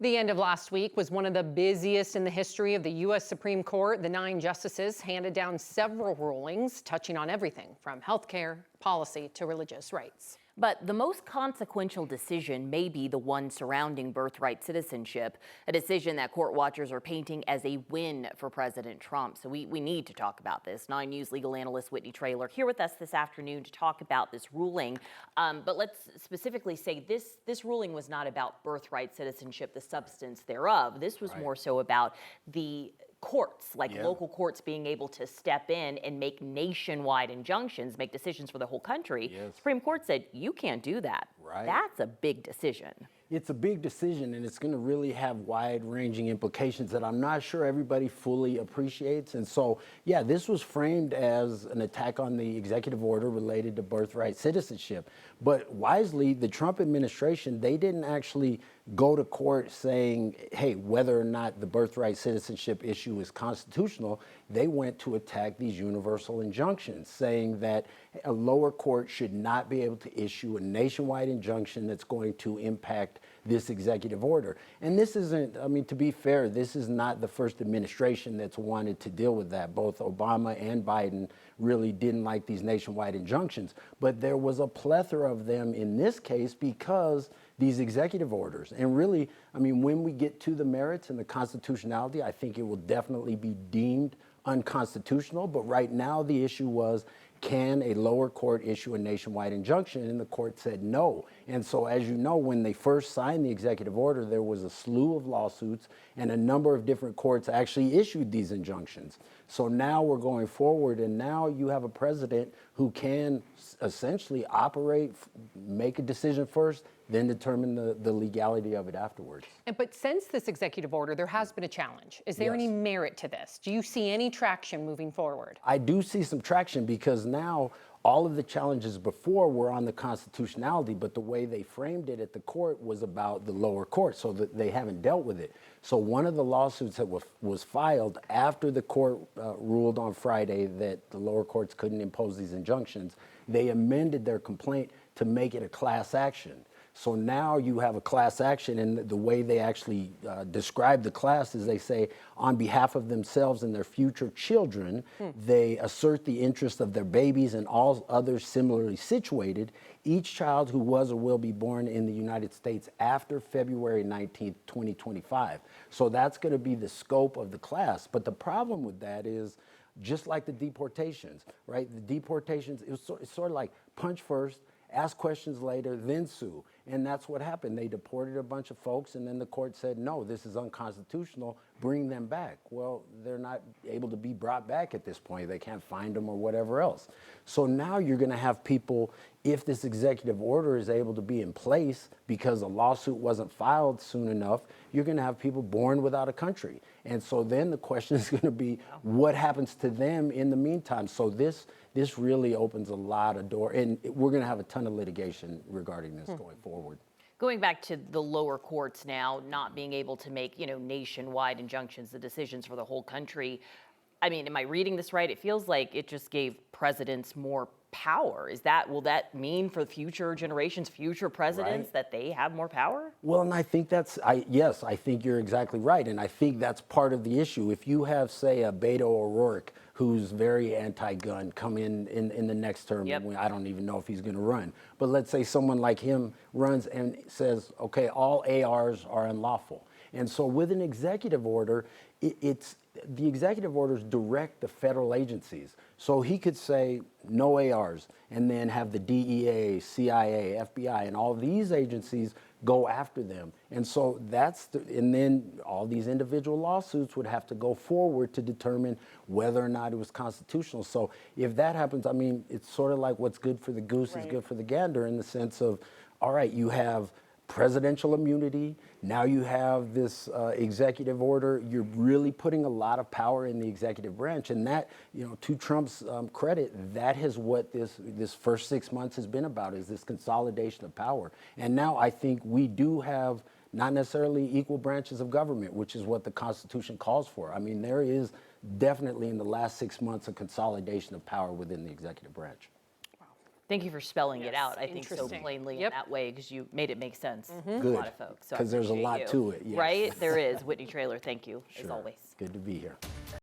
The end of last week was one of the busiest in the history of the U.S. Supreme Court. The 9 justices handed down several rulings touching on everything from healthcare, policy to religious rights. But the most consequential decision may be the one surrounding birthright citizenship, a decision that court watchers are painting as a win for President Trump. So we need to talk about this. 9 News legal analyst Whitney Traylor here with us this afternoon to talk about this ruling. But let's specifically say this ruling was not about birthright citizenship, the substance thereof. This was more so about the courts, like local courts being able to step in and make nationwide injunctions, make decisions for the whole country. Supreme Court said, you can't do that. That's a big decision. It's a big decision, and it's going to really have wide-ranging implications that I'm not sure everybody fully appreciates. And so, yeah, this was framed as an attack on the executive order related to birthright citizenship. But wisely, the Trump administration, they didn't actually go to court saying, hey, whether or not the birthright citizenship issue is constitutional. They went to attack these universal injunctions, saying that a lower court should not be able to issue a nationwide injunction that's going to impact this executive order. And this isn't, I mean, to be fair, this is not the first administration that's wanted to deal with that. Both Obama and Biden really didn't like these nationwide injunctions. But there was a plethora of them in this case because these executive orders. And really, I mean, when we get to the merits and the constitutionality, I think it will definitely be deemed unconstitutional. But right now, the issue was, can a lower court issue a nationwide injunction? And the court said no. And so, as you know, when they first signed the executive order, there was a slew of lawsuits, and a number of different courts actually issued these injunctions. So now we're going forward, and now you have a president who can essentially operate, make a decision first, then determine the legality of it afterwards. But since this executive order, there has been a challenge. Is there any merit to this? Do you see any traction moving forward? I do see some traction because now all of the challenges before were on the constitutionality, but the way they framed it at the court was about the lower court, so that they haven't dealt with it. So one of the lawsuits that was filed after the court ruled on Friday that the lower courts couldn't impose these injunctions, they amended their complaint to make it a class action. So now you have a class action, and the way they actually describe the class is they say, on behalf of themselves and their future children, they assert the interest of their babies and all others similarly situated, each child who was or will be born in the United States after February 19th, 2025. So that's going to be the scope of the class. But the problem with that is, just like the deportations, right? The deportations, it's sort of like punch first, ask questions later, then sue. And that's what happened. They deported a bunch of folks, and then the court said, no, this is unconstitutional, bring them back. Well, they're not able to be brought back at this point. They can't find them or whatever else. So now you're going to have people, if this executive order is able to be in place because a lawsuit wasn't filed soon enough, you're going to have people born without a country. And so then the question is going to be, what happens to them in the meantime? So this really opens a lot of doors, and we're going to have a ton of litigation regarding this going forward. Going back to the lower courts now, not being able to make, nationwide injunctions, the decisions for the whole country. I mean, am I reading this right? It feels like it just gave presidents more power. Will that mean for future generations, future presidents, that they have more power? Well, and I think yes, I think you're exactly right. And I think that's part of the issue. If you have, say, a Beto O'Rourke, who's very anti-gun, come in the next term, I don't even know if he's going to run. But let's say someone like him runs and says, okay, all ARs are unlawful. And so with an executive order, the executive orders direct the federal agencies. So he could say no ARs and then have the DEA, CIA, FBI, and all these agencies go after them. And so and then all these individual lawsuits would have to go forward to determine whether or not it was constitutional. So if that happens, I mean, it's sort of like what's good for the goose is good for the gander, in the sense of, all right, you have presidential immunity. Now you have this executive order. You're really putting a lot of power in the executive branch, and that, to Trump's credit, that is what this first 6 months has been about, is this consolidation of power. And now I think we do have not necessarily equal branches of government, which is what the Constitution calls for. I mean, there is definitely in the last 6 months a consolidation of power within the executive branch. Thank you for spelling it Yes, out, I think, so interesting. plainly Yep. in that way, because you made it make sense to a Good, lot of folks. So I 'cause there's a appreciate lot you. to it, yes. Right? There is. Whitney Trailer, thank you, as Sure. always. Good to be here.